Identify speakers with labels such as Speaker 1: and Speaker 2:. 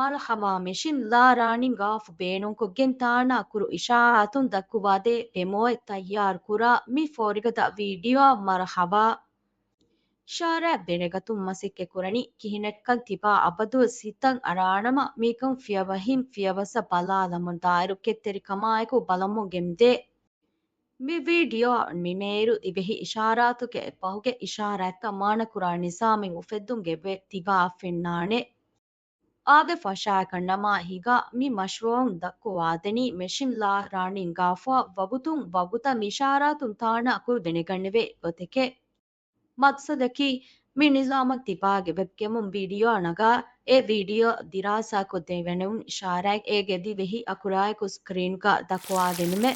Speaker 1: Marhaba mission la running off beenun ko gentana kuru ishaatun dakkuwade bemoe tayyar kura mi forigata video marhaba shara benegatum masikke kurani kihinekkan tiba abadu sitan aranama mikun fiyawahim fiyawasa balalamun dairu ketteri kamaeku balamun gemde mi video mimeeru ibehi isharatuke pahuge isharakka mana kura nisamin ufeddun gebe tiba affinnane ಆಗೆ ಫಶಾಕಣ್ಣಮ ಹಿಗ ಮಿ ಮಶ್ರೂನ್ ದಕ್ಕು ವಾದನಿ ಮೆಷಿನ್ ಲಾ ರಾಣಿನ್ ಗಾಫಾ ವಗುತುನ್ ವಗುತ ಮಿಶಾರಾತುನ್ ತಾಣ ಅಕುಲ್ ದೆನೆಗಣ್ಣೆವೆ ಗೊತೆಕೆ ಮಕ್ಸದಕಿ ಮಿ ನಿಜಾಮಕ್ ತಿಪಾಗೆ ವೆಬ್ಗೆಮುನ್ ವಿಡಿಯೋ ನಗ ಎ ವಿಡಿಯೋ ದಿರಾಸಾ ಕೊದ್ದೆವೆನೆವುನ್ ಇಶಾರಾಕ್ ಎ ಗೆದಿ ವೆಹಿ ಅಕುರಾಯಕು ಸ್ಕ್ರೀನ್ಗ ದಕ್ವಾ ದೆನುಮೆ